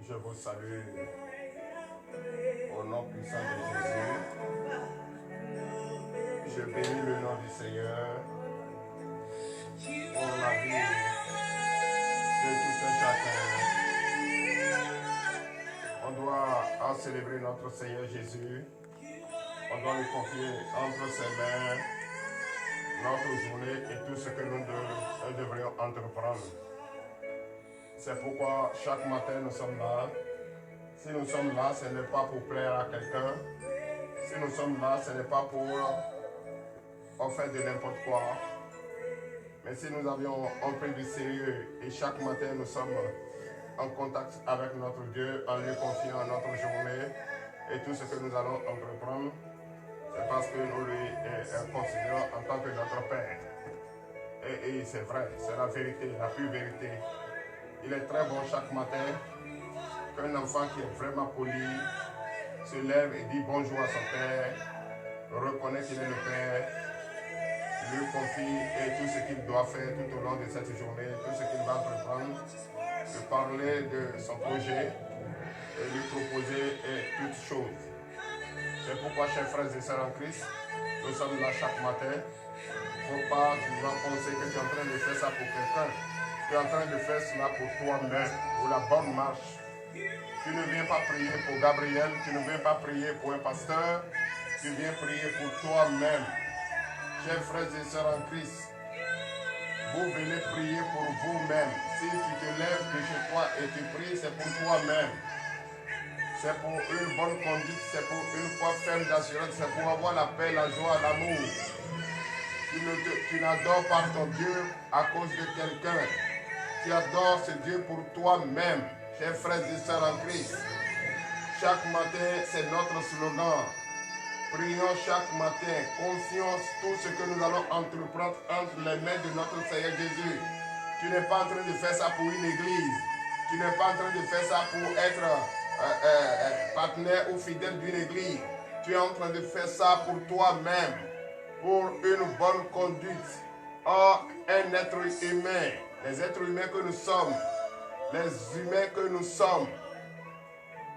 Je vous salue au nom puissant de Jésus. Je bénis le nom du Seigneur pour la vie de tout un chacun. On doit en célébrer notre Seigneur Jésus. On doit lui confier entre ses mains notre journée et tout ce que nous devrions entreprendre. C'est pourquoi chaque matin nous sommes là. Si nous sommes là, ce n'est pas pour plaire à quelqu'un. Si nous sommes là, ce n'est pas pour faire de n'importe quoi. Mais si nous avions un peu de sérieux et chaque matin nous sommes en contact avec notre Dieu, en lui confiant notre journée et tout ce que nous allons entreprendre, c'est parce que nous lui considérons en tant que notre Père. Et c'est vrai, c'est la vérité, la pure vérité. Il est très bon chaque matin qu'un enfant qui est vraiment poli se lève et dit bonjour à son père, reconnaît qu'il est le père, lui confie et tout ce qu'il doit faire tout au long de cette journée, tout ce qu'il va entreprendre, de parler de son projet et lui proposer toutes choses. C'est pourquoi, chers frères et sœurs en Christ, nous sommes là chaque matin. Il ne faut pas toujours penser que tu es en train de faire ça pour quelqu'un. Tu es en train de faire cela pour toi-même, pour la bonne marche. Tu ne viens pas prier pour Gabriel, tu ne viens pas prier pour un pasteur, tu viens prier pour toi-même. Chers frères et sœurs en Christ, vous venez prier pour vous-même. Si tu te lèves de chez toi et tu pries, c'est pour toi-même. C'est pour une bonne conduite, c'est pour une foi ferme d'assurance, c'est pour avoir la paix, la joie, l'amour. Tu n'adores pas ton Dieu à cause de quelqu'un. Tu adores ce Dieu pour toi-même. Chers frères et sœurs en Christ, chaque matin, c'est notre slogan. Prions chaque matin, confions tout ce que nous allons entreprendre entre les mains de notre Seigneur Jésus. Tu n'es pas en train de faire ça pour une église. Tu n'es pas en train de faire ça pour être partenaire ou fidèle d'une église. Tu es en train de faire ça pour toi-même, pour une bonne conduite. Oh, un être humain, les êtres humains que nous sommes, les humains que nous sommes,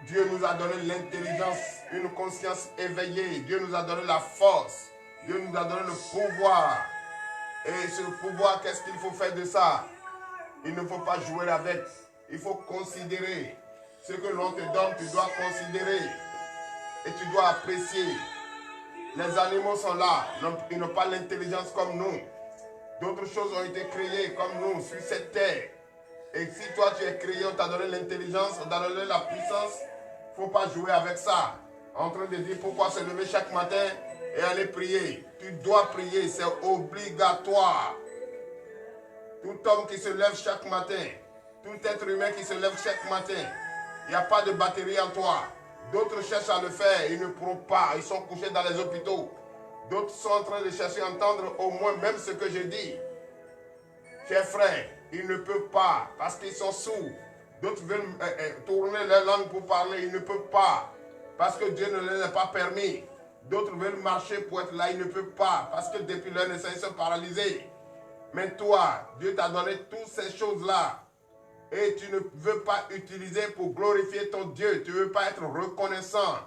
Dieu nous a donné l'intelligence, une conscience éveillée. Dieu nous a donné la force. Dieu nous a donné le pouvoir. Et ce pouvoir, qu'est-ce qu'il faut faire de ça? Il ne faut pas jouer avec. Il faut considérer. Ce que l'on te donne, tu dois considérer. Et tu dois apprécier. Les animaux sont là. Ils n'ont pas l'intelligence comme nous. D'autres choses ont été créées comme nous sur cette terre. Et si toi tu es créé, on t'a donné l'intelligence, on t'a donné la puissance, il ne faut pas jouer avec ça. En train de dire pourquoi se lever chaque matin et aller prier. Tu dois prier, c'est obligatoire. Tout homme qui se lève chaque matin, tout être humain qui se lève chaque matin, il n'y a pas de batterie en toi. D'autres cherchent à le faire, ils ne pourront pas, ils sont couchés dans les hôpitaux. D'autres sont en train de chercher à entendre au moins même ce que je dis. Chers frères, ils ne peuvent pas parce qu'ils sont sourds. D'autres veulent tourner leur langue pour parler, ils ne peuvent pas parce que Dieu ne leur a pas permis. D'autres veulent marcher pour être là, ils ne peuvent pas parce que depuis leur naissance, ils sont paralysés. Mais toi, Dieu t'a donné toutes ces choses-là et tu ne veux pas utiliser pour glorifier ton Dieu. Tu ne veux pas être reconnaissant.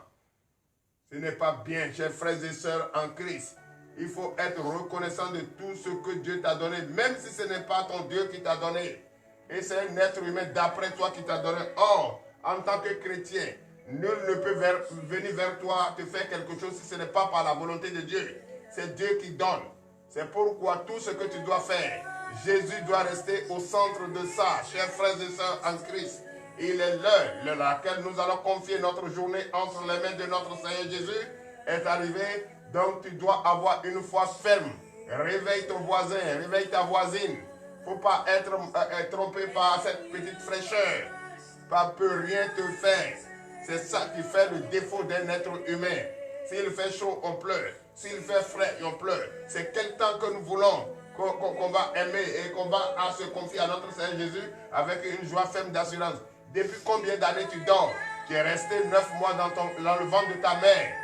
Ce n'est pas bien, chers frères et sœurs en Christ. Il faut être reconnaissant de tout ce que Dieu t'a donné, même si ce n'est pas ton Dieu qui t'a donné. Et c'est un être humain d'après toi qui t'a donné. Or, en tant que chrétien, nul ne peut venir vers toi te faire quelque chose si ce n'est pas par la volonté de Dieu. C'est Dieu qui donne. C'est pourquoi tout ce que tu dois faire, Jésus doit rester au centre de ça. Chers frères et sœurs en Christ, il est l'heure à laquelle nous allons confier notre journée entre les mains de notre Seigneur Jésus est arrivée. Donc tu dois avoir une foi ferme. Réveille ton voisin, réveille ta voisine. Il ne faut pas être trompé par cette petite fraîcheur. Ça ne peut rien te faire. C'est ça qui fait le défaut d'un être humain. S'il fait chaud, on pleure. S'il fait frais, on pleure. C'est quel temps que nous voulons qu'on va aimer et qu'on va se confier à notre Seigneur Jésus avec une joie ferme d'assurance. Depuis combien d'années tu dors? Tu es resté 9 mois dans le ventre de ta mère.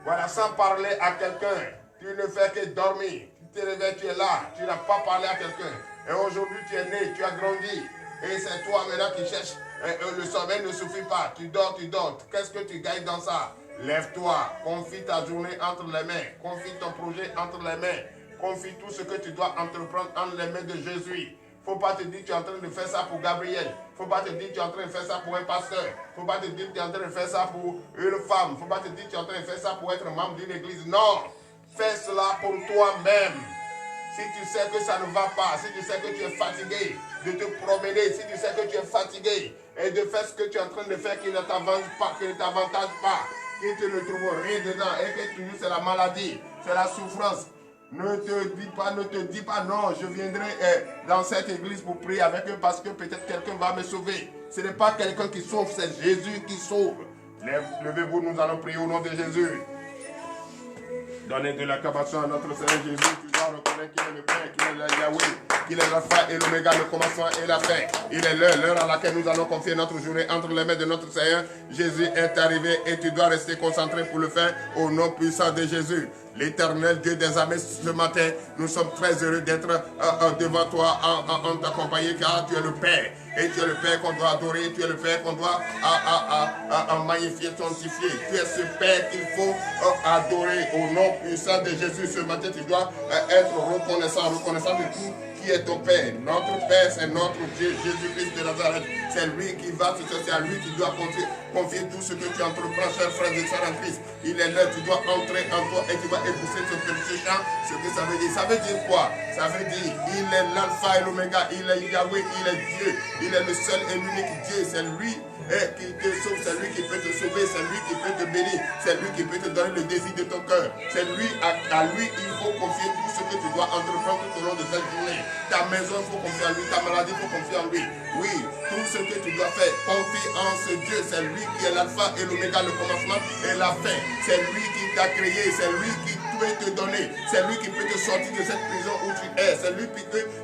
Voilà, sans parler à quelqu'un. Tu ne fais que dormir. Tu te réveilles, tu es là. Tu n'as pas parlé à quelqu'un. Et aujourd'hui, tu es né, tu as grandi. Et c'est toi maintenant qui cherches. Le sommeil ne suffit pas. Tu dors. Qu'est-ce que tu gagnes dans ça? Lève-toi. Confie ta journée entre les mains. Confie ton projet entre les mains. Confie tout ce que tu dois entreprendre entre les mains de Jésus. Faut pas te dire que tu es en train de faire ça pour Gabriel. Faut pas te dire que tu es en train de faire ça pour un pasteur. Faut pas te dire que tu es en train de faire ça pour une femme. Faut pas te dire que tu es en train de faire ça pour être membre d'une église. Non. Fais cela pour toi-même. Si tu sais que ça ne va pas, si tu sais que tu es fatigué de te promener, si tu sais que tu es fatigué et de faire ce que tu es en train de faire qui ne t'avantage pas, qui ne t'avantage pas, qui te ne trouve rien dedans et que toujours c'est la maladie, c'est la souffrance. Ne te dis pas non, je viendrai dans cette église pour prier avec eux parce que peut-être quelqu'un va me sauver. Ce n'est pas quelqu'un qui sauve, c'est Jésus qui sauve. Levez-vous, nous allons prier au nom de Jésus. Donnez de l'acclamation à notre Seigneur Jésus. Tu dois reconnaître qu'il est le Père, qu'il est le Yahweh, qu'il est l'alpha et l'oméga, le commencement et la fin. Il est l'heure à laquelle nous allons confier notre journée entre les mains de notre Seigneur. Jésus est arrivé et tu dois rester concentré pour le faire au nom puissant de Jésus. L'Éternel Dieu des armées, ce matin, nous sommes très heureux d'être devant toi en t'accompagner car tu es le Père. Et tu es le Père qu'on doit adorer, tu es le Père qu'on doit magnifier, sanctifier. Tu es ce Père qu'il faut adorer au nom puissant de Jésus. Ce matin, tu dois être reconnaissant de tout qui est ton Père. Notre Père, c'est notre Dieu, Jésus-Christ de Nazareth. C'est lui qui va, c'est à lui qui doit confier tout ce que tu entreprends, chers frères et sœurs en Christ. Il est là, tu dois entrer en toi et tu vas épouser ce petit champ. Ce que ça veut dire. Ça veut dire quoi? Ça veut dire, il est l'alpha et l'oméga, il est Yahweh, il est Dieu. Il est le seul et l'unique Dieu. C'est lui qui te sauve, c'est lui qui peut te sauver, c'est lui qui peut te bénir, c'est lui qui peut te donner le désir de ton cœur. C'est lui, à lui, il faut confier tout ce que tu dois entreprendre tout au long de cette journée. Ta maison, il faut confier en lui, ta maladie, il faut confier en lui. Oui, tout ce que tu dois faire, confie en ce Dieu. C'est lui qui est l'alpha et l'oméga, le commencement et la fin. C'est lui qui t'a créé, c'est lui qui peut te donner, c'est lui qui peut te sortir de cette prison où tu es, c'est lui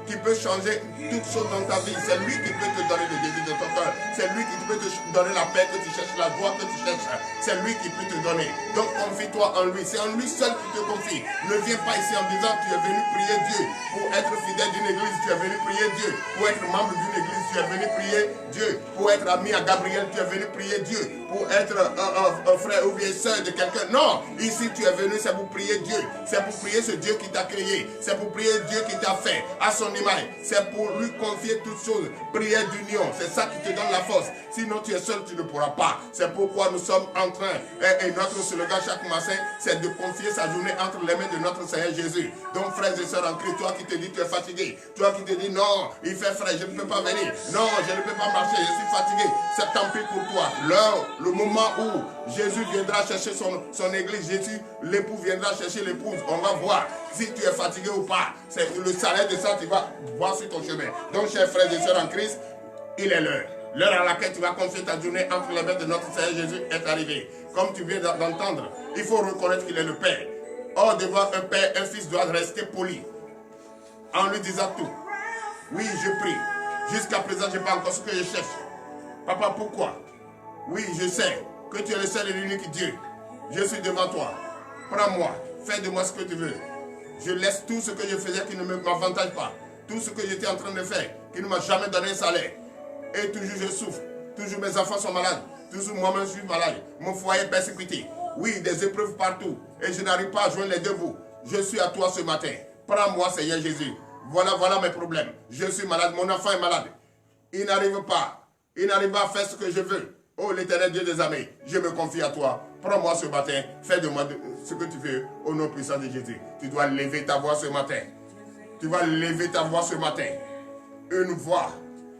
qui peut changer toutes choses dans ta vie, c'est lui qui peut te donner le désir de ton cœur, c'est lui qui peut te donner la paix que tu cherches, la joie que tu cherches, c'est lui qui peut te donner. Donc confie-toi en lui, c'est en lui seul qui te confie. Ne viens pas ici en disant tu es venu prier Dieu pour être fidèle d'une église, tu es venu prier Dieu pour être membre d'une église, tu es venu prier Dieu pour être ami à Gabriel, tu es venu prier Dieu pour être un frère ou bien soeur de quelqu'un. Non, ici tu es venu, c'est pour prier Dieu, c'est pour prier ce Dieu qui t'a créé, c'est pour prier Dieu qui t'a fait à son image, c'est pour lui confier toutes choses, prière d'union, c'est ça qui te donne la force. Sinon tu es seul, tu ne pourras pas. C'est pourquoi nous sommes en train, et notre slogan chaque matin, c'est de confier sa journée entre les mains de notre Seigneur Jésus. Donc frères et sœurs en Christ, toi qui te dis tu es fatigué, toi qui te dis non, il fait frais, je ne peux pas venir, non, je ne peux pas marcher, je suis fatigué, c'est tant pis pour toi. Le moment où Jésus viendra chercher son église, Jésus, l'époux viendra chercher l'épouse, on va voir si tu es fatigué ou pas. C'est le salaire de ça, tu vas voir sur ton chemin. Donc chers frères et sœurs en Christ, il est l'heure. L'heure à laquelle tu vas confier ta journée entre les mains de notre Seigneur Jésus est arrivée. Comme tu viens d'entendre, il faut reconnaître qu'il est le Père. Or, devant un père, un fils doit rester poli en lui disant tout. Oui, je prie. Jusqu'à présent, je n'ai pas encore ce que je cherche. Papa, pourquoi? Oui, je sais que tu es le seul et l'unique Dieu. Je suis devant toi. Prends-moi. Fais de moi ce que tu veux. Je laisse tout ce que je faisais qui ne m'avantage pas. Tout ce que j'étais en train de faire, qui ne m'a jamais donné un salaire. Et toujours je souffre. Toujours mes enfants sont malades. Toujours moi-même je suis malade. Mon foyer est persécuté. Oui, des épreuves partout. Et je n'arrive pas à joindre les deux bouts. Je suis à toi ce matin. Prends-moi, Seigneur Jésus. Voilà mes problèmes. Je suis malade. Mon enfant est malade. Il n'arrive pas. Il n'arrive pas à faire ce que je veux. Oh, l'Éternel Dieu des armées, je me confie à toi. Prends-moi ce matin. Fais de moi ce que tu veux au nom puissant de Jésus. Tu dois lever ta voix ce matin. Tu vas lever ta voix ce matin. Une voix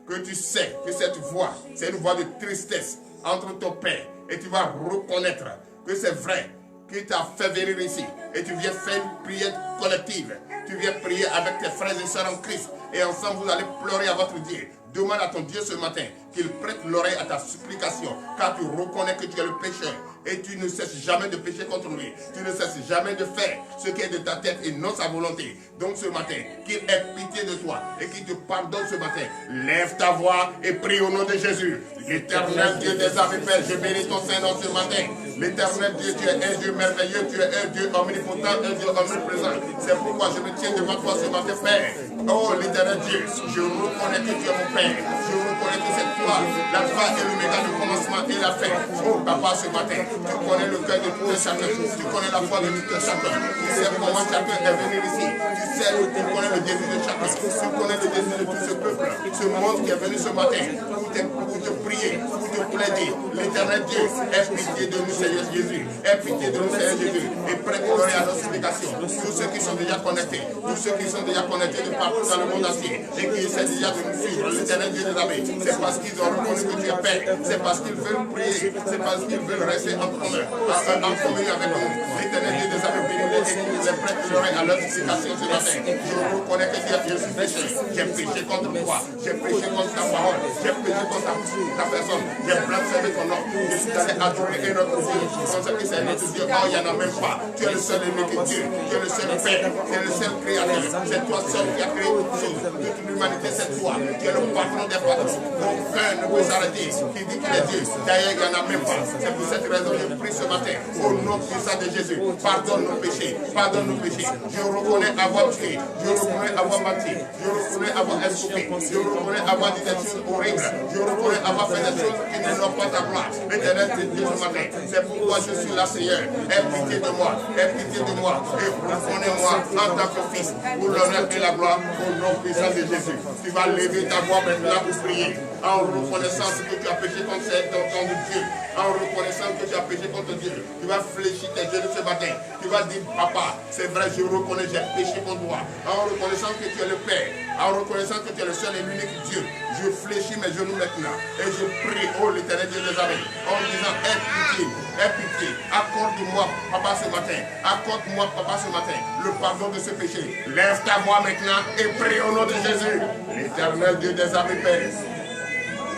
que tu sais que cette voix, c'est une voix de tristesse entre ton Père. Et tu vas reconnaître que c'est vrai qu'il t'a fait venir ici. Et tu viens faire une prière collective. Tu viens prier avec tes frères et sœurs en Christ. Et ensemble, vous allez pleurer à votre Dieu. Demande à ton Dieu ce matin qu'il prête l'oreille à ta supplication. Car tu reconnais que tu es le pécheur. Et tu ne cesses jamais de pécher contre lui. Tu ne cesses jamais de faire ce qui est de ta tête et non sa volonté. Donc ce matin, qu'il ait pitié de toi et qu'il te pardonne ce matin. Lève ta voix et prie au nom de Jésus. L'Éternel Dieu des armées, Père, je bénis ton Saint-Nom ce matin. L'éternel Dieu, tu es un Dieu merveilleux, tu es un Dieu omnipotent, un Dieu omniprésent. C'est pourquoi je me tiens devant toi ce matin, Père. Oh, l'éternel Dieu, je reconnais que tu es mon Père. Je reconnais que c'est toi, l'alpha et l'oméga, le commencement et la fin. Oh, Papa, ce matin, tu connais le cœur de tout un chacun. Tu connais la foi de tout un chacun. Tu sais comment chacun est venu ici. Tu connais le désir de chacun. Tu connais le désir de tout ce peuple. Ce monde qui est venu ce matin pour te prier, pour te plaider. L'éternel Dieu, aie pitié de nous, Seigneur Jésus. Aie pitié de nous, Seigneur Jésus. Et prête l'oreille à nos supplications. Tous ceux qui sont déjà connectés, tous ceux qui sont déjà connectés de partout dans le monde entier et qui essaient déjà de nous suivre, l'éternel Dieu des armées, c'est parce qu'ils ont reconnu que tu es Père. C'est parce qu'ils veulent prier. C'est parce qu'ils veulent rester en communion avec nous. L'éternel Dieu des armées bénis et qu'ils les prêtent l'oreille à leurs supplications ce matin. Je reconnais que je suis péché. J'ai péché contre toi. J'ai péché contre ta parole. J'ai péché contre ta personne. J'ai blasphémé ton nom. Je suis allé adorer un autre Dieu. Comme ça que c'est notre Dieu. Oh, il n'y en a même pas. Tu es le seul et unique Dieu. Tu es le seul Père. Tu es le seul créateur. C'est toi seul qui as créé toutes choses. Toute l'humanité, c'est toi. Tu es le patron des patrons. Aucun ne peut s'arrêter. Qui dit qu'il est Dieu. D'ailleurs, il n'y en a même pas. C'est pour cette raison que je prie ce matin. Au nom puissant de Jésus. Pardonne nos péchés. Pardonne nos péchés. Je reconnais avoir tué. Je reconnais avoir menti. Je reconnais avoir escroqué. Je reconnais avoir dit des choses horribles. Je reconnais avoir fait des choses qui ne n'ont pas ta gloire. L'éternel Dieu ce matin. C'est pourquoi je suis là, Seigneur. Aie pitié de moi. Aie pitié de moi. Et reconnais-moi en tant que fils. Pour l'honneur et la gloire. Au nom puissant de Jésus. Tu vas lever ta voix maintenant pour prier. En reconnaissant que tu as péché contre ton Dieu. En reconnaissant que tu as péché contre Dieu. Tu vas fléchir tes yeux ce matin. Tu vas dire, Papa, c'est vrai, je reconnais, j'ai péché contre toi. En reconnaissant que tu es le Père. En reconnaissant que tu es le seul et l'unique Dieu. Je fléchis mes genoux maintenant. Et je prie, oh l'éternel Dieu des armées, en disant, aie pitié, accorde-moi, Papa, ce matin. Accorde-moi, Papa, ce matin, le pardon de ce péché. Lève ta voix maintenant et prie au nom de Jésus. L'éternel Dieu des armées, Père.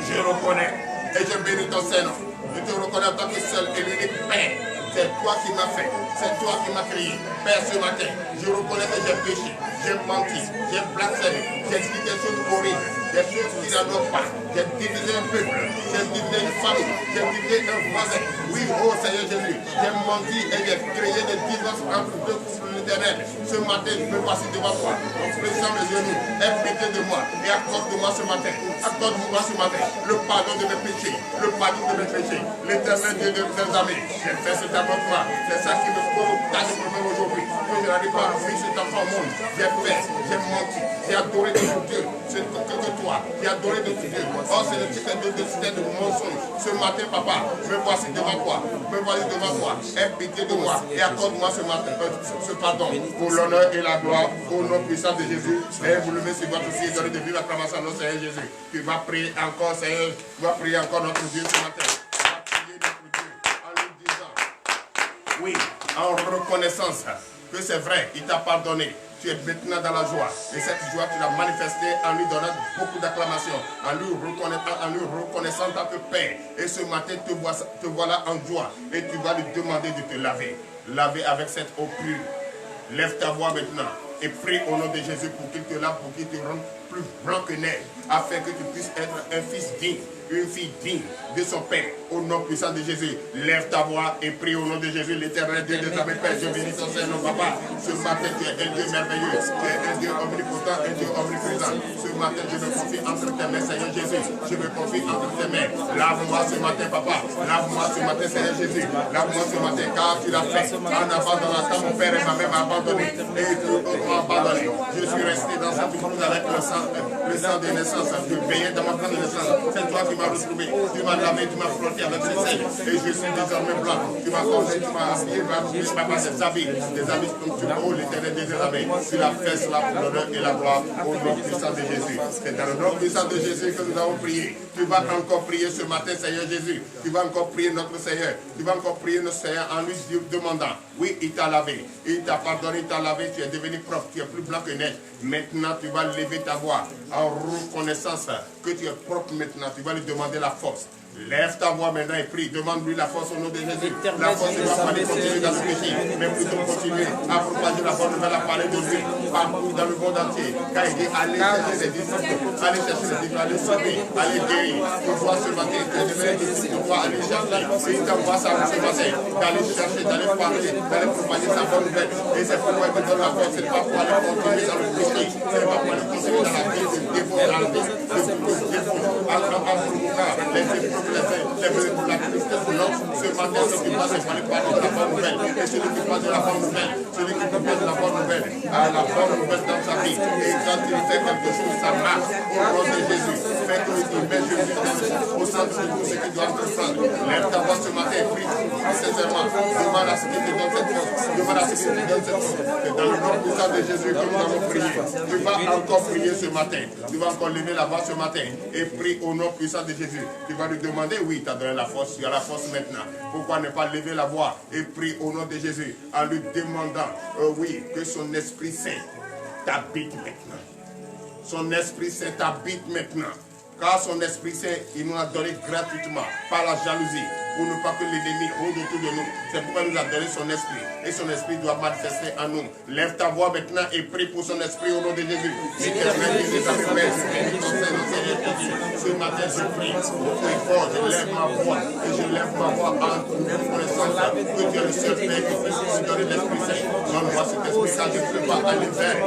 Je reconnais et je bénis ton Saint-Nom. Je te reconnais en tant que seul et l'unique Père. C'est toi qui m'as fait, c'est toi qui m'as créé. Père, ce matin, je reconnais que j'ai péché, j'ai menti, j'ai blasphémé, j'ai dit des choses horribles, des choses qui n'en ont pas. J'ai divisé un peuple, j'ai divisé une famille, j'ai divisé un voisin. Oui, oh Seigneur Jésus, j'ai menti et j'ai créé des divorces entre deux couples l'éternel. Ce matin, je me voici devant toi, en pressant mes genoux, aie pitié de moi et accorde-moi ce matin, le pardon de mes péchés, le pardon de mes péchés. L'éternel Dieu de mes armées, j'ai fait cet avortement, c'est ça qui me pose tant de problèmes aujourd'hui. Que je n'arrive pas à vivre cet enfant au monde. J'ai fait, j'ai menti, j'ai adoré d'autres dieux, c'est que toi, j'ai adoré d'autres dieux. Oh, c'est le titre de mensonge. Ce matin, Papa, me voici devant toi, aie pitié de moi et accorde-moi ce matin, ce pardon, pour l'honneur et la gloire, au nom puissant de Jésus. Et vous levez sur votre fille, donnez de vivre acclamation à notre Seigneur Jésus. Tu vas prier encore, Seigneur, tu vas prier encore notre Dieu ce matin. Tu vas prier notre Dieu en lui disant, oui, en reconnaissance que c'est vrai, il t'a pardonné. Tu es maintenant dans la joie. Et cette joie, tu l'as manifestée en lui donnant beaucoup d'acclamations, en lui reconnaissant en tant que Père. Et ce matin, te voilà en joie. Et tu vas lui demander de te laver. Laver avec cette eau pure. Lève ta voix maintenant et prie au nom de Jésus pour qu'il te lave, pour qu'il te rende plus blanc que neige, afin que tu puisses être un fils digne, une fille digne de son Père. Au nom puissant de Jésus, lève ta voix et prie au nom de Jésus, l'éternel Dieu des armées, Père. Je bénis ton Saint-Nom, Papa. Ce matin, tu es un Dieu merveilleux, tu es un Dieu omnipotent, un Dieu omniprésent. Ce matin, je me confie entre tes mains, Seigneur Jésus. Je me confie entre tes mains. Lave-moi ce matin, Papa. Lave-moi ce matin, Seigneur Jésus. Lave-moi ce matin, car tu l'as fait. En abandonnant, quand mon Père et ma mère m'ont abandonné, et tu m'as abandonné. Je suis resté dans cette bouse avec le sang de naissance. Je veillais dans ma grande naissance. C'est toi qui m'as retrouvé. Tu m'as lavé, tu m'as frotté avec ses sels. Et je suis désormais blanc. Tu m'as causé, tu m'as habillé, Papa, des habits comme tu veux, l'éternel des armées. Tu l'as fait cela pour l'honneur et la gloire au nom puissant de Jésus. C'est dans le nom puissant de Jésus que nous avons prié. Tu vas encore prier ce matin, Seigneur Jésus. Tu vas encore prier notre Seigneur. Tu vas encore prier notre Seigneur en lui demandant. Oui, il t'a lavé. Il t'a pardonné, il t'a lavé. Tu es devenu propre. Tu es plus blanc que neige. Maintenant, tu vas lever ta voix en reconnaissance que tu es propre maintenant. Tu vas lui demander la force. Lève ta voix maintenant et prie. Demande-lui la force au nom de Jésus. La force ne va pas aller continuer dans le péché, mais plutôt continuer à propager la bonne nouvelle, à parler de lui partout dans le monde entier. Car il dit allez chercher les disciples, allez chercher les disciples, allez sauver, allez guérir. Pour toi ce matin, que je vais disciples de toi, aller chercher. Et il t'envoie ça ce matin, d'aller chercher, d'aller parler, d'aller propager sa bonne nouvelle. Et c'est pourquoi il te donne la force. Ce n'est pas pour aller continuer dans le péché, ce n'est pas pour aller continuer dans la vie de défaut, dans la vie de défaut, la tristesse, non, ce matin, ce qui passe, c'est pour aller parler de la bonne nouvelle. Et celui qui passe de la bonne nouvelle, celui qui propose de la bonne nouvelle, a la bonne nouvelle dans sa vie. Et quand il fait quelque chose, ça marche. Au nom de Jésus, fais que tu mets Jésus au centre de tout ce qui doit te prendre. Lève ta voix ce matin et prie sincèrement. Demande à ce qui te donne cette force. Demande à ce qui te donne cette force. Et dans le nom puissant de Jésus, que nous avons prié, tu vas encore prier ce matin. Tu vas encore lever la voix ce matin et prie au nom puissant de Jésus. Tu vas lui demander, oui, tu as donné la force, tu as la force maintenant. Pourquoi ne pas lever la voix et prier au nom de Jésus en lui demandant, oui, que son Esprit Saint t'habite maintenant. Son Esprit Saint t'habite maintenant. Car son Esprit Saint, il nous l'a donné gratuitement, par la jalousie, pour ne pas que l'ennemi rôde autour de nous. C'est pourquoi il nous a donné son Esprit. Et son Esprit doit manifester en nous. Lève ta voix maintenant et prie pour son Esprit au nom de Jésus. Éternel Dieu des armées, ce matin je prie, fort, je lève ma voix, et je lève ma voix en reconnaissance que tu es le seul Père qui puisse donner l'Esprit Saint. Donne-moi cet Esprit Saint, je ne peux pas aller vers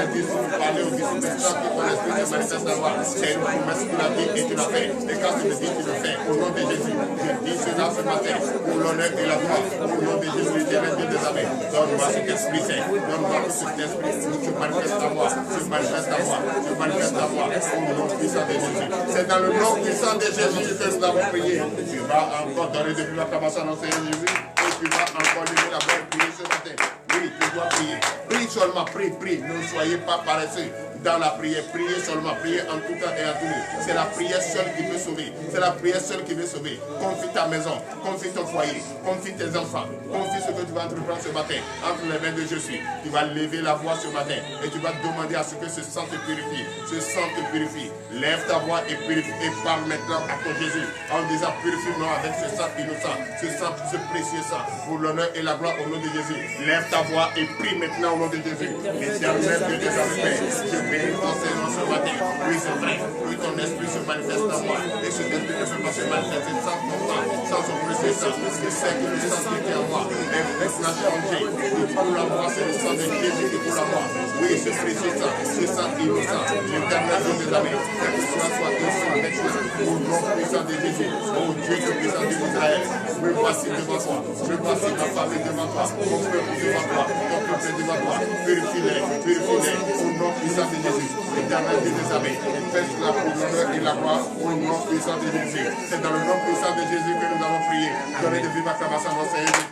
les disciples, parler aux disciples, que ton Esprit se manifeste à moi. C'est une promesse que tu l'as dit et tu l'as fait. Et quand tu le dis, tu le fais. Au nom de Jésus, je dis cela ce matin, pour l'honneur et la gloire. Au nom de Jésus, l'éternel Dieu des armées, donne-moi cet Esprit Saint. Donne-moi que cet Esprit se manifeste à moi, se manifeste à moi, se manifeste à moi. Au nom puissant de Jésus. C'est dans le nom puissant de Jésus que nous avons prié. Tu vas encore donner depuis l'acclamation dans Seigneur Jésus. Et tu vas encore lever la voix et prier ce matin. Oui, tu dois prier. Prie seulement, prie. Ne soyez pas paresseux dans la prière. Priez seulement, priez en tout temps et en tout lieu. C'est la prière seule qui peut sauver. C'est la prière seule qui veut sauver. Confie ta maison, confie ton foyer, confie tes enfants, confie ce que tu vas entreprendre ce matin entre les mains de Jésus. Tu vas lever la voix ce matin et tu vas demander à ce que ce sang te purifie. Ce sang te purifie. Lève ta voix et purifie et parle maintenant à ton Jésus en disant purifie-moi avec ce sang innocent, ce précieux sang pour l'honneur et la gloire au nom de Jésus. Lève ta voix et prie maintenant au nom de Jésus. Éternel Dieu des armées, je bénis ton Seigneur ce matin. Oui, c'est vrai que ton esprit se manifeste en moi et cet esprit ne peut pas se manifester sans ton sang, sans son précieux sang. Je sais que le sang qui était en moi est maintenant changé. Et pour la moi, c'est le sang de Jésus qui pour la moi. Oui, ce précieux sang, ce sang innocent, l'éternel Dieu des armées, que cela soit innocent maintenant au nom puissant de Jésus. Oh Dieu, le puissant d'Israël, me voici devant toi. Me voici ma famille devant toi. Mon peuple devant toi. Mon peuple devant toi. Purifie-les, au nom puissant de Jésus. Éternel Dieu des armées, fais cela pour l'honneur et la gloire au nom puissant de Jésus. C'est dans le nom puissant de Jésus que nous avons prié. Donnez de vive acclamation à Seigneur Jésus.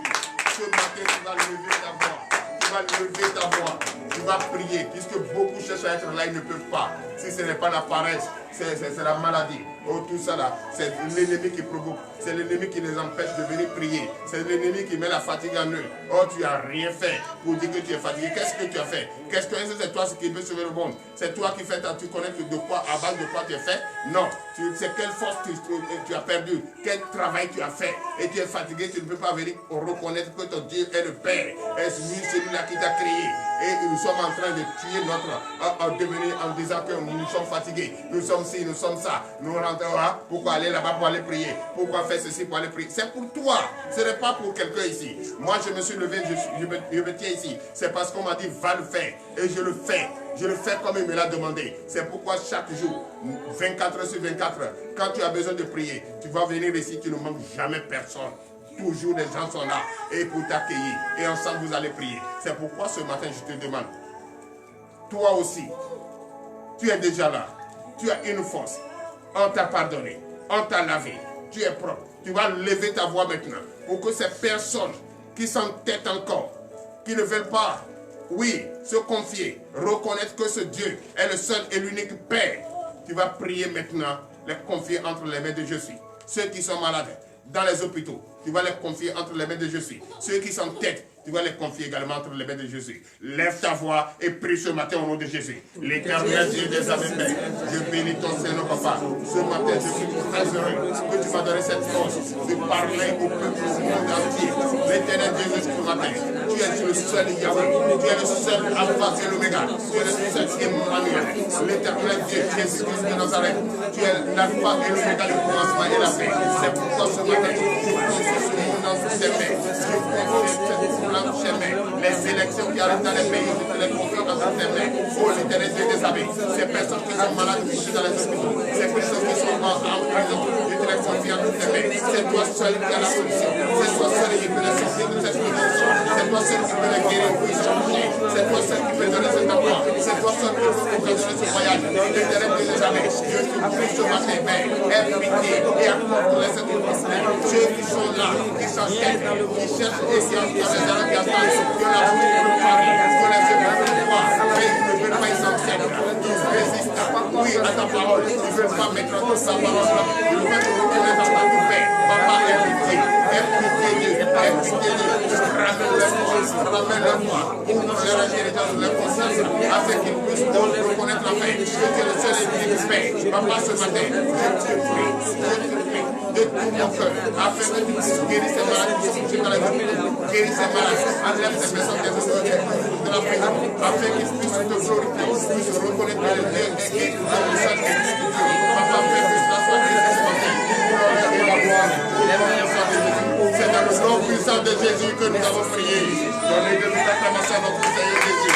Ce matin, tu vas lever ta voix. Tu vas lever ta voix. Tu vas prier, puisque beaucoup cherchent à être là, ils ne peuvent pas. Si ce n'est pas la paresse, c'est la maladie. Oh, tout ça là, c'est l'ennemi qui provoque. C'est l'ennemi qui les empêche de venir prier. C'est l'ennemi qui met la fatigue en eux. Oh, tu n'as rien fait pour dire que tu es fatigué. Qu'est-ce que tu as fait? Qu'est-ce que c'est toi qui veux sauver le monde? C'est toi qui fais, tu connais de quoi, à base de quoi tu es fait? Non. C'est quelle force tu as perdu? Quel travail tu as fait? Et tu es fatigué, tu ne peux pas venir reconnaître que ton Dieu est le Père. Est-ce lui, celui-là qui t'a créé? Et nous sommes en train de tuer notre devenir en disant que nous sommes fatigués. Nous sommes ci, nous sommes ça. Nous rentrons là. Pourquoi aller là-bas pour aller prier? Pourquoi faire ceci pour aller prier? C'est pour toi. Ce n'est pas pour quelqu'un ici. Moi, je me suis levé, je me tiens ici. C'est parce qu'on m'a dit, va le faire. Et je le fais. Je le fais comme il me l'a demandé. C'est pourquoi chaque jour, 24 heures sur 24 heures, quand tu as besoin de prier, tu vas venir ici, tu ne manques jamais personne. Toujours des gens sont là et pour t'accueillir. Et ensemble, vous allez prier. C'est pourquoi ce matin, je te demande, toi aussi, tu es déjà là. Tu as une force. On t'a pardonné. On t'a lavé. Tu es propre. Tu vas lever ta voix maintenant pour que ces personnes qui s'entêtent encore, qui ne veulent pas, oui, se confier, reconnaître que ce Dieu est le seul et l'unique Père. Tu vas prier maintenant, les confier entre les mains de Jésus. Ceux qui sont malades dans les hôpitaux, tu vas les confier entre les mains de Jésus. Ceux qui s'entêtent, Tu vas les confier également entre les mains de Jésus. Lève ta voix et prie ce matin au nom de Jésus. L'Éternel Dieu des armées, Père, je bénis ton Seigneur, Papa. Ce matin, je suis très heureux que tu m'as donné cette force de parler au peuple du monde entier. L'Éternel Dieu, ce matin, tu es le seul Yahweh, tu es le seul Alpha et l'Oméga, tu es le seul Emmanuel. L'Éternel Dieu, Jésus-Christ de Nazareth, tu es l'Alpha et l'Oméga, le commencement et la fin. C'est pourquoi ce matin, je confie ce monde dans tes mains. Je confie cette mains. Les élections qui arrivent dans les pays, je te les confie dans tes mains. Oh, l'Éternel Dieu des armées, ces personnes qui sont malades, qui sont dans les hôpitaux, ces personnes qui sont en prison, je te les confie dans tes mains. C'est toi seul qui as la solution. C'est toi seul qui peux les sortir de cette situation. C'est toi seul qui peux les guérir, qui peut changer. C'est toi seul qui peut donner cet emploi. C'est toi seul qui peut occasionner ce voyage. L'Éternel Dieu des armées, je te prie ce matin, Père, aie pitié et accorde-les cette problème. Ceux qui sont là, qui s'enquêtent, qui cherchent et qui ont des erreurs qui attendent, que la bouche préparée, que les yeux veulent voir, mais ils ne veulent pas, ils s'enquêtent, ils résistent, oui, à ta parole, ils ne veulent pas mettre en cause ta parole, ils veulent te reconnaître en tant que Père. Papa, aie pitié d'eux, ramène-leur foi, ouvre leur intelligence, leur conscience, afin qu'ils puissent reconnaître la paix, que tu es le seul et unique Père. Papa, ce matin, je te prie, de tout mon cœur, afin que tu puisses guérir ces malades qui sont touchés dans les hôpitaux, guérir ces malades, enlève ces personnes qui sont de la prison, afin qu'ils puissent te glorifier, puissent reconnaître le Dieu et le sang de Dieu. Papa, fais que cela soit guéri ce matin. C'est dans le nom puissant de Jésus que nous avons prié. Donnez de toute acclamation à notre Seigneur Jésus.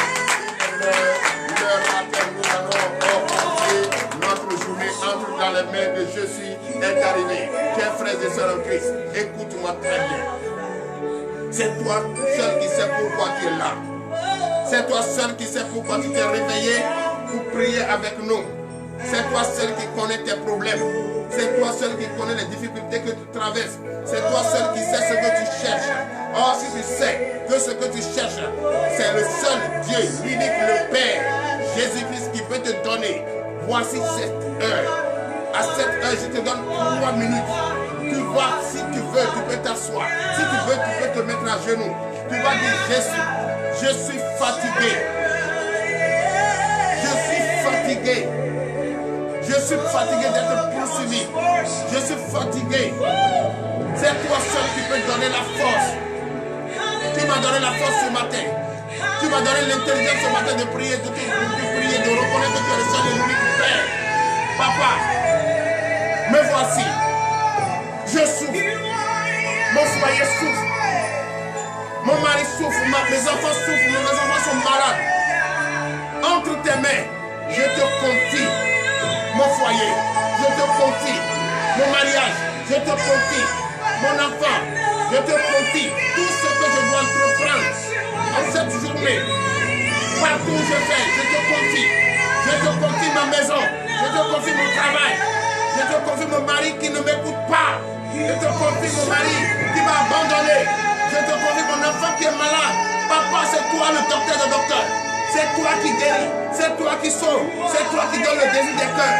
L'heure à laquelle nous allons commencer notre journée entre dans les mains de Jésus est arrivée. Chers frères et sœurs en Christ, écoute-moi très bien. C'est toi seul qui sais pourquoi tu es là. C'est toi seul qui sais pourquoi tu t'es réveillé pour prier avec nous. C'est toi seul qui connais tes problèmes. C'est toi seul qui connais les difficultés que tu traverses. C'est toi seul qui sais ce que tu cherches. Or, si tu sais que ce que tu cherches, c'est le seul Dieu, l'unique, le Père, Jésus-Christ qui peut te donner. Voici cette heure. À cette heure, je te donne 3 minutes. Tu vois, si tu veux, tu peux t'asseoir. Si tu veux, tu peux te mettre à genoux. Tu vas dire, Jésus, je suis fatigué. Je suis fatigué. Je suis fatigué d'être poursuivi. Je suis fatigué. C'est toi seul qui peux donner la force. Tu m'as donné la force ce matin. Tu m'as donné l'intelligence ce matin de prier, de prier, de reconnaître que tu es le seul et l'unique Père. Papa, me voici. Je souffre. Mon foyer souffre. Mon mari souffre. Mes enfants souffrent. Mes enfants sont malades. Entre tes mains, je te confie mon foyer, je te confie mon mariage, je te confie mon enfant, je te confie tout ce que je dois entreprendre en cette journée. Partout où je vais, je te confie ma maison, je te confie mon travail, je te confie mon mari qui ne m'écoute pas, je te confie mon mari qui m'a abandonné, je te confie mon enfant qui est malade. Papa, c'est toi le docteur de docteurs. C'est toi qui guéris, c'est toi qui sauve, c'est toi qui donne le désir des cœurs.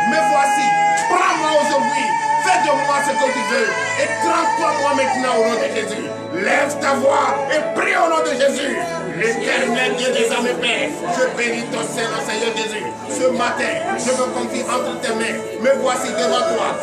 Me voici, prends-moi aujourd'hui, fais de moi ce que tu veux et trempe-toi moi maintenant au nom de Jésus. Lève ta voix et prie au nom de Jésus. L'Éternel Dieu des armées, Père, je bénis ton Seigneur, Seigneur Jésus. Ce matin, je me confie entre tes mains. Me voici devant toi,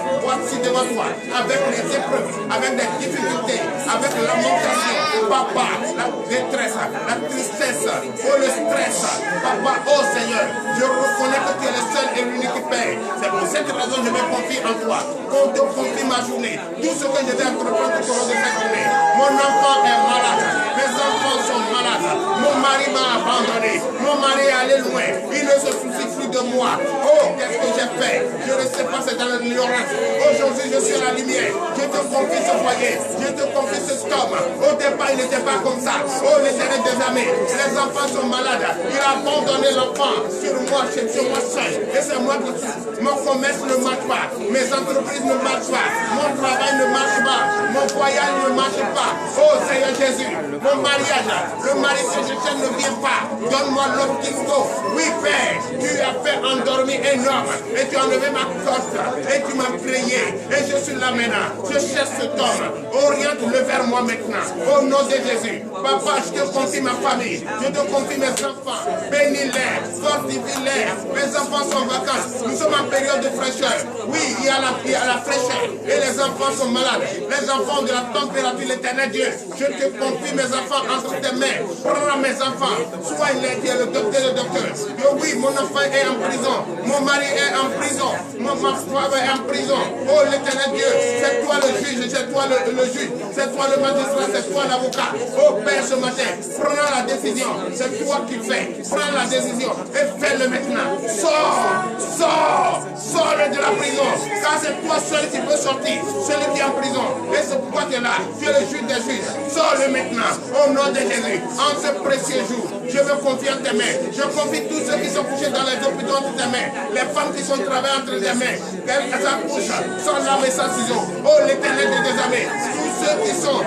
avec les épreuves, avec les difficultés, avec la lamentation, papa, la détresse, la tristesse, oh le stress, papa, oh Seigneur, je reconnais que tu es le seul et l'unique Père. C'est pour cette raison que je me confie en toi. Qu'on te confie ma journée, tout ce que je vais entreprendre tout au long de cette journée. Mon enfant est malade, mes enfants sont malades, mon mari m'a abandonné, mon mari est allé loin, il ne se soucie plus de moi. Oh, qu'est-ce que j'ai fait? Je ne sais pas, c'est dans l'ignorance. Aujourd'hui, je suis à la lumière. Je te confie ce foyer, je te confie ce homme. Au départ, il n'était pas comme ça. Oh, l'Éternel des armées, les enfants sont malades. Il a abandonné l'enfant sur moi seul. Et c'est moi qui suis. Mon commerce ne marche pas, mes entreprises ne marchent pas, mon travail ne marche pas, mon foyer ne marche pas. Oh Seigneur Jésus, mon mariage, le mari que je tiens ne vient pas. Donne-moi l'homme qu'il faut. Oui, Père, tu as fait endormir un homme et tu as enlevé ma côte et tu m'as créé. Et je suis là maintenant. Je cherche cet homme. Oriente-le vers moi maintenant. Au nom de Jésus. Papa, je te confie ma famille. Je te confie mes enfants. Bénis-les, fortifie-les. Mes enfants sont en vacances. Nous sommes en période de fraîcheur. Oui, il y a la fraîcheur. Et les enfants sont malades. Les enfants de la température, l'éternel Dieu. Je te confie mes enfants entre tes mains. Prends mes enfants. Sois-les, qui est le docteur. Oui, mon enfant est en prison. Mon mari est en prison. Ma femme est en prison. Oh, l'éternel Dieu, c'est toi le juge, c'est toi le juge, c'est toi le magistrat, c'est toi l'avocat. Oh, Père, ce matin, prends la décision. C'est toi qui fais. Prends la décision et fais-le maintenant. Sors-le de la prison. Car c'est toi seul qui peux sortir. Celui qui est en prison. Et c'est pourquoi tu es là. Tu es le juge des juges. Sors-le maintenant. Au nom de Jésus. En ce précieux jour, je me confie en tes mains. Je confie tous ceux qui sont couchés dans les hôpitaux entre tes mains. Les femmes qui sont travaillées entre tes mains. Elles accouchent sans lame et sans ciseaux. Oh, l'éternel des armées. Tous ceux qui sont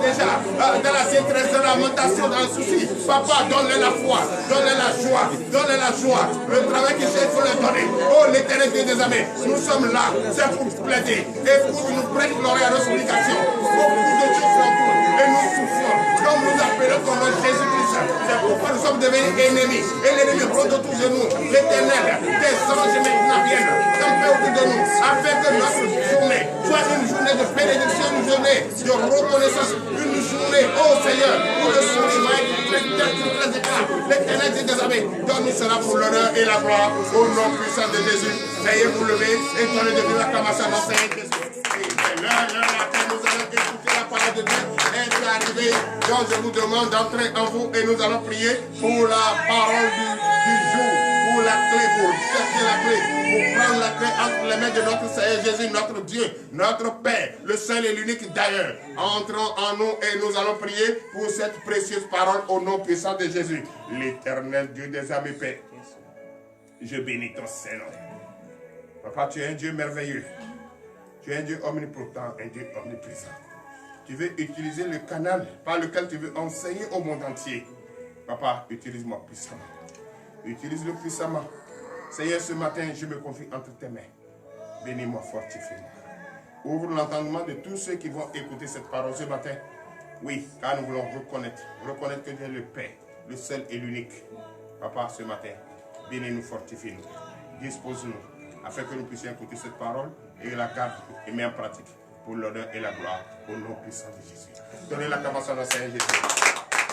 déjà dans la détresse, dans la lamentation, dans le souci. Papa, donne-leur la foi. Donne-leur la joie. Donne-leur la joie. Le travail qu'ils cherchent, il faut leur donner. Oh, l'éternel des armées. Nous sommes là. C'est pour plaider. Et pour nous prêter l'oreille à nos supplications. Beaucoup de choses sont tout. Et nous souffrons. Comme nous appelons comme Jésus-Christ. C'est pourquoi nous sommes devenus ennemis. Et l'ennemi rôde autour de nous. L'éternel, des anges maintenant viennent camper autour de nous. Afin que notre journée soit une journée de bénédiction, une journée de reconnaissance, une journée, oh Seigneur, où le sourire va être très éclat. L'éternel dit désormais, donne-nous cela pour l'honneur et la gloire au nom puissant de Jésus. Veuillez vous lever et donnez de Dieu l'acclamation dans Seigneur Jésus. Et l'heure laquelle nous allons écouter la parole de Dieu est arrivée. Donc je vous demande d'entrer en vous et nous allons prier pour la parole du jour, pour la clé, pour chercher la clé, pour prendre la clé entre les mains de notre Seigneur Jésus, notre Dieu, notre Père, le seul et l'unique d'ailleurs. Entrons en nous et nous allons prier pour cette précieuse parole au nom puissant de Jésus. L'éternel Dieu des armées, Père, je bénis ton Saint-Nom. Papa, tu es un Dieu merveilleux. Tu es un Dieu omnipotent, un Dieu omniprésent. Tu veux utiliser le canal par lequel tu veux enseigner au monde entier. Papa, utilise-moi puissamment. Utilise-le puissamment. Seigneur, ce matin, je me confie entre tes mains. Bénis-moi, fortifie-moi. Ouvre l'entendement de tous ceux qui vont écouter cette parole ce matin. Oui, car nous voulons reconnaître que tu es le Père, le seul et l'unique. Papa, ce matin, bénis-nous, fortifie-nous. Dispose-nous, afin que nous puissions écouter cette parole et la garder et mettre en pratique pour l'honneur et la gloire au nom puissant de Jésus. Donnez l'acclamation à Seigneur Jésus.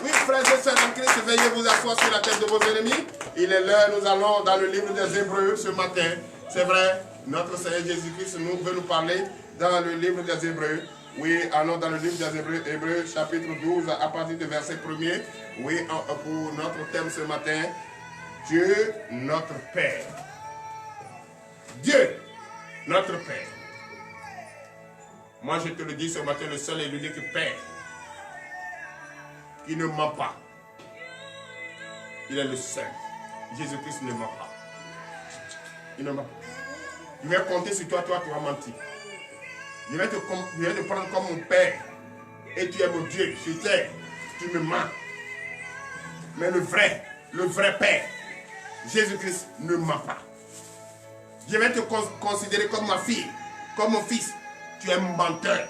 Oui, frères et sœurs en Christ, veuillez vous asseoir sur la tête de vos ennemis. Il est l'heure, nous allons dans le livre des Hébreux ce matin. C'est vrai, notre Seigneur Jésus-Christ veut nous parler dans le livre des Hébreux. Oui, allons dans le livre des Hébreux, Hébreux chapitre 12, à partir du verset 1er. Oui, pour notre thème ce matin, Dieu notre Père. Dieu notre Père. Moi, je te le dis ce matin, le seul et l'unique Père qui ne ment pas. Il est le seul. Jésus-Christ ne ment pas. Il ne ment pas. Je vais compter sur toi, tu as menti. Je vais te prendre comme mon Père. Et tu es mon Dieu. Je t'aime. Tu me mens. Mais le vrai Père, Jésus-Christ ne ment pas. Je vais te considérer comme ma fille, comme mon fils. Tu es un menteur.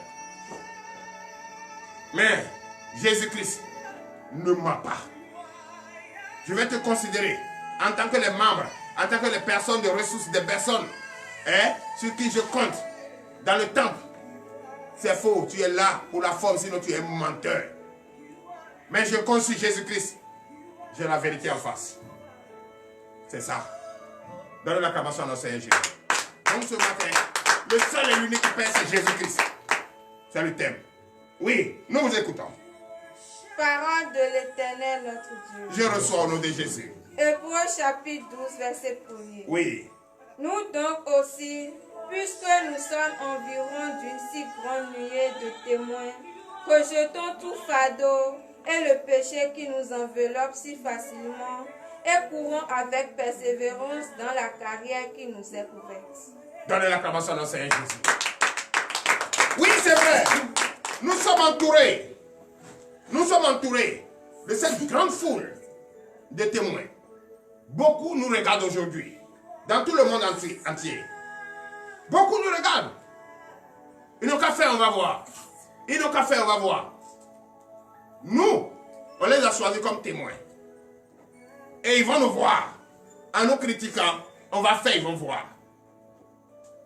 Mais Jésus-Christ ne ment pas. Je vais te considérer en tant que les membres, en tant que les personnes de ressources, des personnes sur qui je compte dans le temple. C'est faux, tu es là pour la forme, sinon tu es un menteur. Mais je compte sur Jésus-Christ. J'ai la vérité en face. C'est ça. Donne l'acclamation à notre Seigneur Jésus. Donc ce matin, le seul et l'unique Père, c'est Jésus-Christ. C'est le thème. Oui, nous vous écoutons. Parole de l'Éternel notre Dieu. Je reçois au nom de Jésus. Hébreux chapitre 12, verset 1er. Oui. Nous donc aussi, puisque nous sommes environ d'une si grande nuée de témoins, rejetons tout fardeau et le péché qui nous enveloppe si facilement, et courons avec persévérance dans la carrière qui nous est ouverte. Donnez l'acclamation à notre Seigneur Jésus. Oui, c'est vrai. sommes entourés. Nous sommes entourés de cette grande foule de témoins. Beaucoup nous regardent aujourd'hui. Dans tout le monde entier. Beaucoup nous regardent. Ils n'ont qu'à faire, on va voir. Ils n'ont qu'à faire, on va voir. Nous, on les a choisis comme témoins. Et ils vont nous voir. En nous critiquant, on va faire, ils vont voir.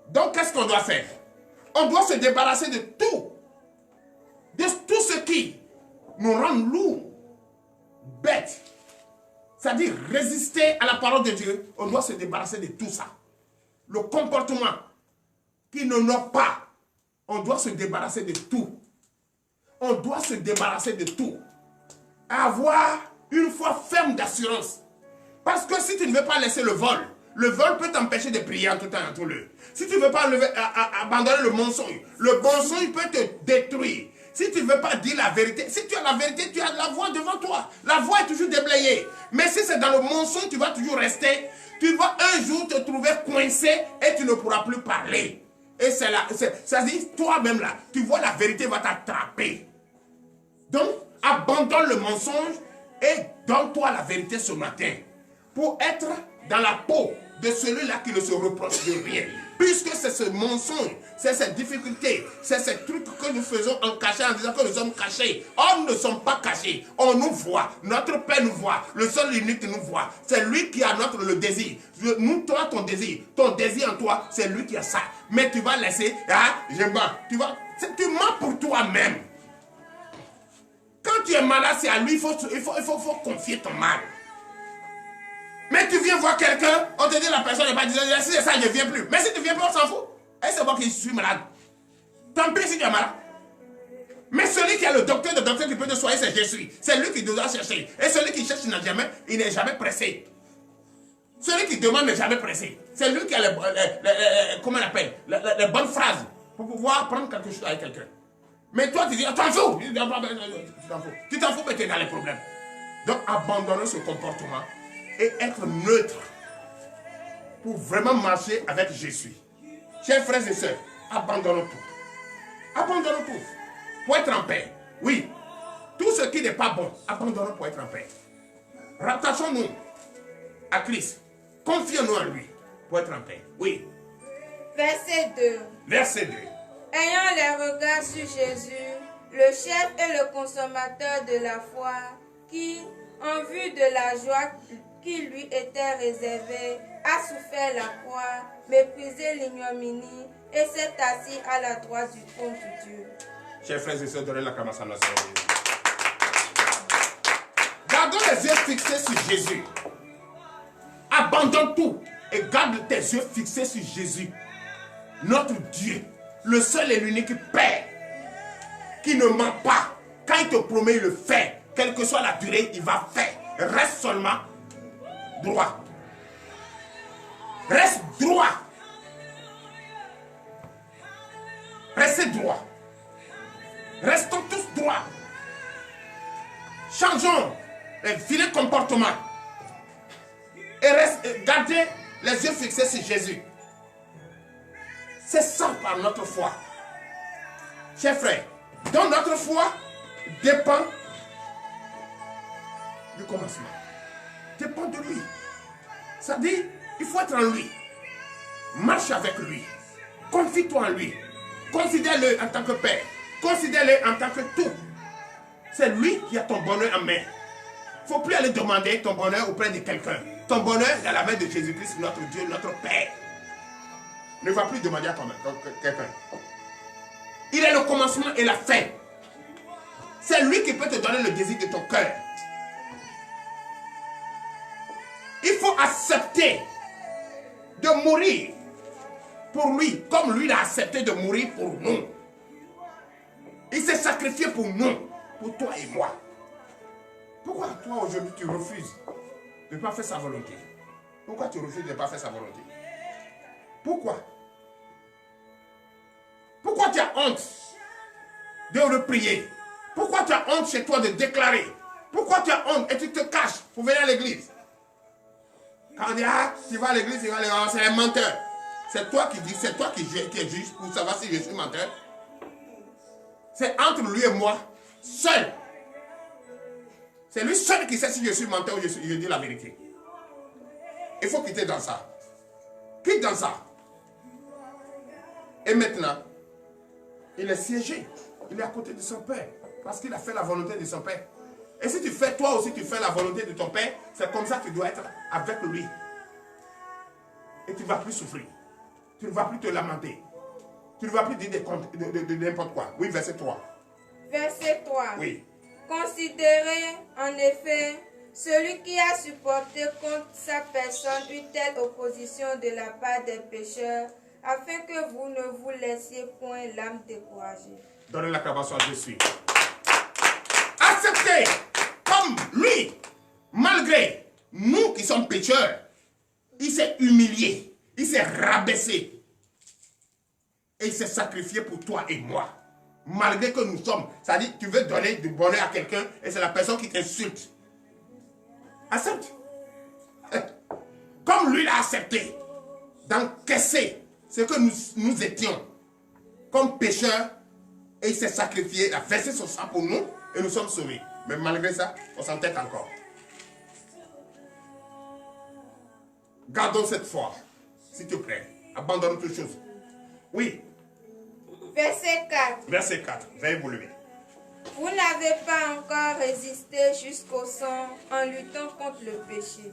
Donc, qu'est-ce qu'on doit faire? On doit se débarrasser de tout. De tout ce qui nous rend lourds, bêtes. C'est-à-dire résister à la parole de Dieu. On doit se débarrasser de tout ça. Le comportement qui ne n'ont pas. On doit se débarrasser de tout. On doit se débarrasser de tout. Avoir une foi ferme d'assurance. Parce que si tu ne veux pas laisser le vol peut t'empêcher de prier en tout temps et en tout lieu. Si tu ne veux pas abandonner le mensonge peut te détruire. Si tu ne veux pas dire la vérité, si tu as la vérité, tu as la voix devant toi. La voix est toujours déblayée. Mais si c'est dans le mensonge, tu vas toujours rester. Tu vas un jour te trouver coincé et tu ne pourras plus parler. Et c'est là, ça dit, toi-même là, tu vois la vérité va t'attraper. Donc, abandonne le mensonge et donne-toi la vérité ce matin. Pour être dans la peau de celui-là qui ne se reproche de rien. Puisque c'est ce mensonge, c'est cette difficulté, c'est ces trucs que nous faisons en cachet, en disant que nous sommes cachés. Or, nous ne sommes pas cachés. On nous voit. Notre Père nous voit. Le seul unique qui nous voit. C'est lui qui a le désir. Nous, toi, ton désir en toi, c'est lui qui a ça. Mais tu vas laisser, je mens. Tu mens pour toi-même. Quand tu es malade, c'est à lui, il faut confier ton mal. Mais tu viens voir quelqu'un, on te dit la personne n'est pas disant, si c'est ça, je ne viens plus. Mais si tu ne viens plus, on s'en fout. Et c'est moi qui suis malade. Tant pis si tu es malade. Mais celui qui est le docteur qui peut te soigner, c'est Jésus. C'est lui qui doit chercher. Et celui qui cherche, il n'est jamais pressé. Celui qui demande n'est jamais pressé. C'est lui qui a comment on appelle, les bonnes phrases pour pouvoir prendre quelque chose avec quelqu'un. Mais toi, tu dis, t'en fous. Tu t'en fous, mais tu es dans les problèmes. Donc, abandonnez ce comportement et être neutre pour vraiment marcher avec Jésus. Chers frères et sœurs, abandonnons tout. Abandonnons tout. Pour être en paix. Oui. Tout ce qui n'est pas bon, abandonnons pour être en paix. Rattachons-nous à Christ. Confions-nous en lui pour être en paix. Oui. Verset 2. Verset 2. Ayant les regards sur Jésus, le chef et le consommateur de la foi, qui, en vue de la joie qui lui était réservée, a souffert la croix, méprisé l'ignominie et s'est assis à la droite du trône de Dieu. Chers frères et sœurs, donnez la acclamation à notre Seigneur. Gardons les yeux fixés sur Jésus. Abandonne tout et garde tes yeux fixés sur Jésus, notre Dieu, le seul et l'unique Père, qui ne ment pas. Quand il te promet, il le fait. Quelle que soit la durée, il va faire. Reste seulement droit. Reste droit. Restez droit. Restons tous droits. Changeons les vilains comportements. Et gardez les yeux fixés sur Jésus. C'est ça par notre foi. Chers frères, donc notre foi dépend du commencement. Dépend de lui. Ça dit, il faut être en lui. Marche avec lui. Confie-toi en lui. Considère-le en tant que Père. Considère-le en tant que tout. C'est lui qui a ton bonheur en main. Il ne faut plus aller demander ton bonheur auprès de quelqu'un. Ton bonheur est dans la main de Jésus-Christ, notre Dieu, notre Père. Ne va plus demander à quelqu'un. Il est le commencement et la fin. C'est lui qui peut te donner le désir de ton cœur. Il faut accepter de mourir pour lui, comme lui a accepté de mourir pour nous. Il s'est sacrifié pour nous, pour toi et moi. Pourquoi toi aujourd'hui tu refuses de ne pas faire sa volonté? Pourquoi tu refuses de ne pas faire sa volonté? Pourquoi? Pourquoi tu as honte de le prier? Pourquoi tu as honte chez toi de déclarer? Pourquoi tu as honte et tu te caches pour venir à l'église? Quand on dit, tu vas à l'église, c'est un menteur. C'est toi qui dis, c'est toi qui es juge pour savoir si je suis menteur. C'est entre lui et moi, seul. C'est lui seul qui sait si je suis menteur ou je dis la vérité. Il faut quitter dans ça. Quitte dans ça. Et maintenant, il est siégé. Il est à côté de son père. Parce qu'il a fait la volonté de son père. Et si tu fais, toi aussi, tu fais la volonté de ton père, c'est comme ça que tu dois être avec lui. Et tu ne vas plus souffrir. Tu ne vas plus te lamenter. Tu ne vas plus dire de n'importe quoi. Oui, verset 3. Verset 3. Oui. Considérez en effet celui qui a supporté contre sa personne une telle opposition de la part des pécheurs, afin que vous ne vous laissiez point l'âme découragée. Donnez l'acclamation à Jésus. Acceptez comme lui, malgré nous qui sommes pécheurs, il s'est humilié, il s'est rabaissé et il s'est sacrifié pour toi et moi. Malgré que nous sommes, c'est-à-dire tu veux donner du bonheur à quelqu'un et c'est la personne qui t'insulte. Accepte. Comme lui l'a accepté d'encaisser ce que nous étions comme pécheurs et il s'est sacrifié, il a versé son sang pour nous et nous sommes sauvés. Mais malgré ça, on s'entête encore. Gardons cette foi, s'il te plaît. Abandonne toutes choses. Oui. Verset 4. Verset 4. Vous avez évolué. Vous n'avez pas encore résisté jusqu'au sang en luttant contre le péché.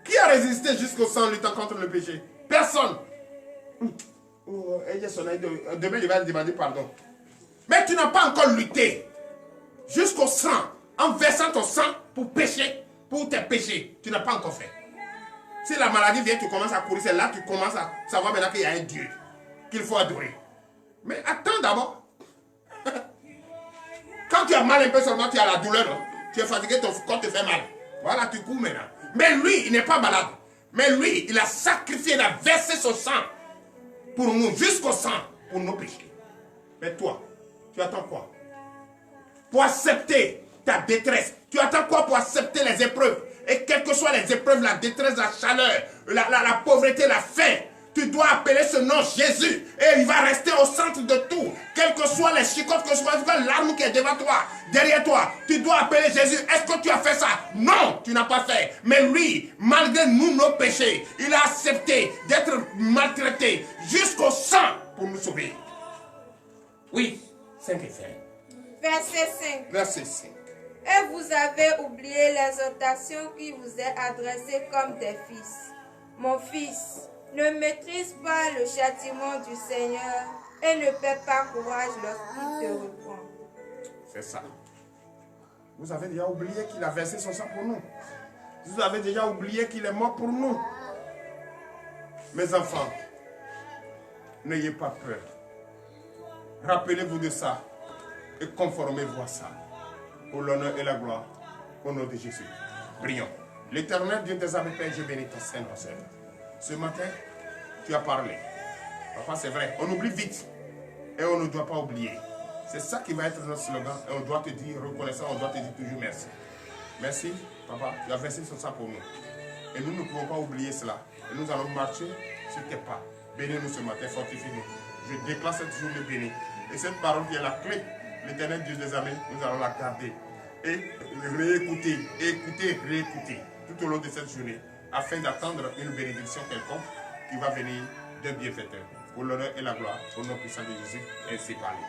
Qui a résisté jusqu'au sang en luttant contre le péché? Personne. Demain, il va demander pardon. Mais tu n'as pas encore lutté jusqu'au sang en versant ton sang pour pécher, pour tes péchés. Tu n'as pas encore fait. Si la maladie vient, tu commences à courir, c'est là que tu commences à savoir maintenant qu'il y a un Dieu qu'il faut adorer. Mais attends d'abord. Quand tu as mal un peu seulement, tu as la douleur. Non? Tu es fatigué, ton corps te fait mal. Voilà, tu cours maintenant. Mais lui, il n'est pas malade. Mais lui, il a sacrifié, il a versé son sang pour nous, jusqu'au sang, pour nos péchés. Mais toi, tu attends quoi? Pour accepter ta détresse. Tu attends quoi pour accepter les épreuves? Et quelles que soient les épreuves, la détresse, la chaleur, la pauvreté, la faim, tu dois appeler ce nom Jésus. Et il va rester au centre de tout. Quelles que soient les chicottes, que ce soit l'arme qui est devant toi, derrière toi, tu dois appeler Jésus. Est-ce que tu as fait ça? Non, tu n'as pas fait. Mais lui, malgré nous, nos péchés, il a accepté d'être maltraité jusqu'au sang pour nous sauver. Oui, 5 et 5. Verset 5. Verset 5. Et vous avez oublié l'exhortation qui vous est adressée comme des fils. Mon fils, ne maîtrise pas le châtiment du Seigneur et ne perds pas courage lorsqu'il te reprend. C'est ça. Vous avez déjà oublié qu'il a versé son sang pour nous. Vous avez déjà oublié qu'il est mort pour nous. Mes enfants, n'ayez pas peur. Rappelez-vous de ça et conformez-vous à ça. Pour l'honneur et la gloire, au nom de Jésus. Prions. L'Éternel Dieu des armées, Père, je bénis ton Saint-Nom. Ce matin, tu as parlé. Papa, c'est vrai, on oublie vite. Et on ne doit pas oublier. C'est ça qui va être notre slogan. Et on doit te dire reconnaissant, on doit te dire toujours merci. Merci, papa, tu as versé son sang pour nous. Et nous ne pouvons pas oublier cela. Et nous allons marcher sur tes pas. Bénis-nous ce matin, fortifie-nous. Je déclare cette journée bénie. Et cette parole qui est la clé, l'Éternel Dieu des armées, nous allons la garder. Et réécouter, écouter, réécouter tout au long de cette journée, afin d'attendre une bénédiction quelconque qui va venir de bienfaiteur. Pour l'honneur et la gloire, au nom puissant de Jésus, ainsi parlé.